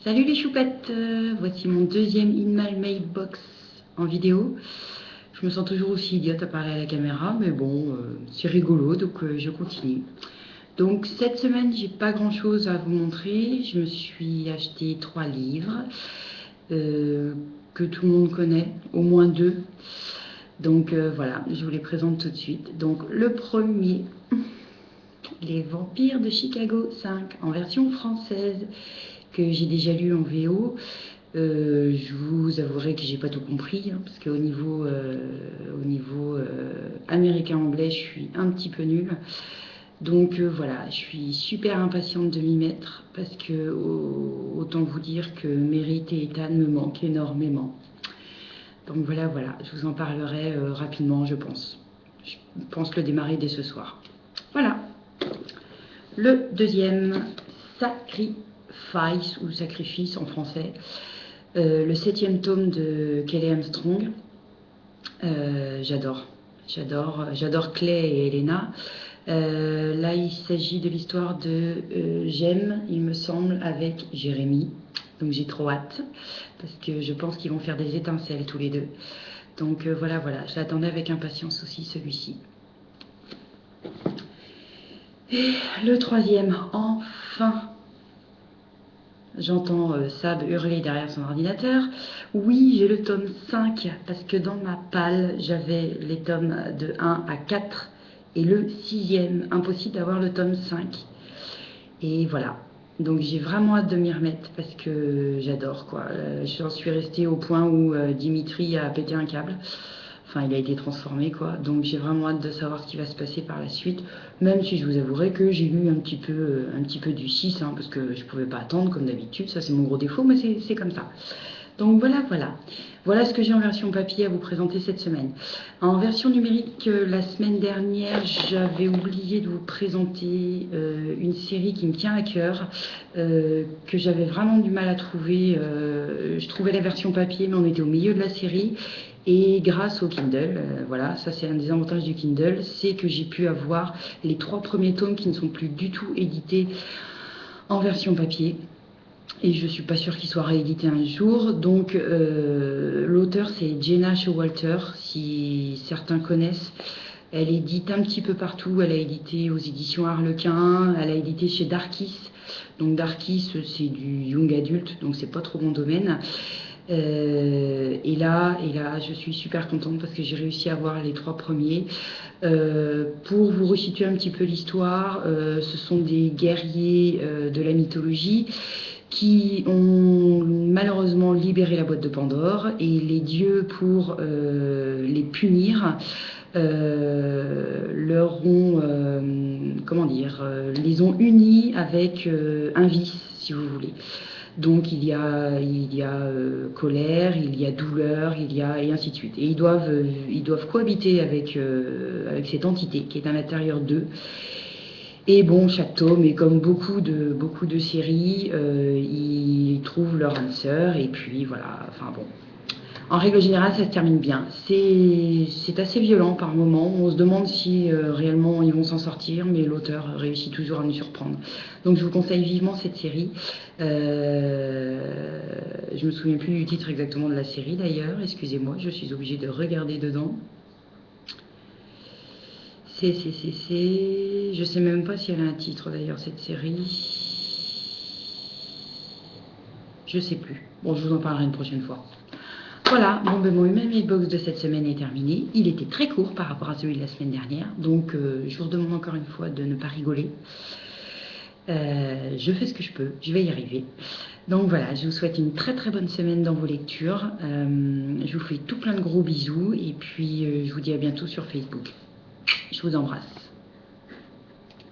Salut les choupettes, voici mon deuxième In My Mailbox en vidéo. Je me sens toujours aussi idiote à parler à la caméra, mais bon, c'est rigolo, donc je continue. Donc cette semaine, j'ai pas grand chose à vous montrer. Je me suis acheté 3 livres que tout le monde connaît, au moins 2. Donc voilà, je vous les présente tout de suite. Donc le premier, Les Vampires de Chicago 5 en version française, que j'ai déjà lu en VO. Je vous avouerai que j'ai pas tout compris, hein, parce qu'au niveau, américain-anglais, je suis un petit peu nulle. Donc voilà, je suis super impatiente de m'y mettre, parce que autant vous dire que Merit et Ethan me manquent énormément. Donc voilà, je vous en parlerai rapidement, je pense. Je pense le démarrer dès ce soir. Voilà. Le deuxième, Sacrifice, ou Sacrifice en français, le 7e tome de Kelly Armstrong. J'adore Clay et Elena. Là, il s'agit de l'histoire de Jem, il me semble, avec Jérémy. Donc j'ai trop hâte, parce que je pense qu'ils vont faire des étincelles tous les deux. Donc voilà, je l'attendais avec impatience aussi, celui-ci. Et le troisième, enfin. J'entends Sab hurler derrière son ordinateur. Oui, j'ai le tome 5, parce que dans ma palle, j'avais les tomes de 1 à 4 et le 6e. Impossible d'avoir le tome 5. Et voilà. Donc j'ai vraiment hâte de m'y remettre, parce que j'adore, quoi. J'en suis restée au point où Dimitri a pété un câble. Enfin, il a été transformé, quoi. Donc j'ai vraiment hâte de savoir ce qui va se passer par la suite. Même si je vous avouerai que j'ai lu un petit peu du 6, hein, parce que je pouvais pas attendre, comme d'habitude. Ça, c'est mon gros défaut, mais c'est comme ça. Donc voilà. Voilà ce que j'ai en version papier à vous présenter cette semaine. En version numérique, la semaine dernière, j'avais oublié de vous présenter une série qui me tient à cœur, que j'avais vraiment du mal à trouver. Je trouvais la version papier, mais on était au milieu de la série. Et grâce au Kindle, voilà, ça c'est un des avantages du Kindle, c'est que j'ai pu avoir les 3 premiers tomes qui ne sont plus du tout édités en version papier. Et je suis pas sûre qu'il soit réédité un jour. Donc l'auteur, c'est Jenna Showalter, si certains connaissent. Elle édite un petit peu partout. Elle a édité aux éditions Harlequin, elle a édité chez Darkis. Donc Darkis, c'est du young adulte, donc c'est pas trop mon domaine. Et là, je suis super contente, parce que j'ai réussi à avoir les 3 premiers. Pour vous resituer un petit peu l'histoire, ce sont des guerriers de la mythologie qui ont malheureusement libéré la boîte de Pandore, et les dieux, pour les punir, les ont unis avec un vice, si vous voulez. Donc il y a colère, il y a douleur, et ainsi de suite. Et ils doivent cohabiter avec cette entité qui est à l'intérieur d'eux. Et bon, chaque tome, et comme beaucoup de séries, ils trouvent leur âme sœur, et puis voilà, enfin bon. En règle générale, ça se termine bien. C'est assez violent par moments. On se demande si réellement ils vont s'en sortir, mais l'auteur réussit toujours à nous surprendre. Donc je vous conseille vivement cette série. Je me souviens plus du titre exactement de la série d'ailleurs, excusez-moi, je suis obligée de regarder dedans. Je sais même pas si elle a un titre d'ailleurs, cette série. Je sais plus. Bon, je vous en parlerai une prochaine fois. Voilà, bon, mon mailbox de cette semaine est terminé. Il était très court par rapport à celui de la semaine dernière, donc je vous redemande encore une fois de ne pas rigoler. Je fais ce que je peux, je vais y arriver. Donc voilà, je vous souhaite une très très bonne semaine dans vos lectures. Je vous fais tout plein de gros bisous, et puis je vous dis à bientôt sur Facebook. Je vous embrasse.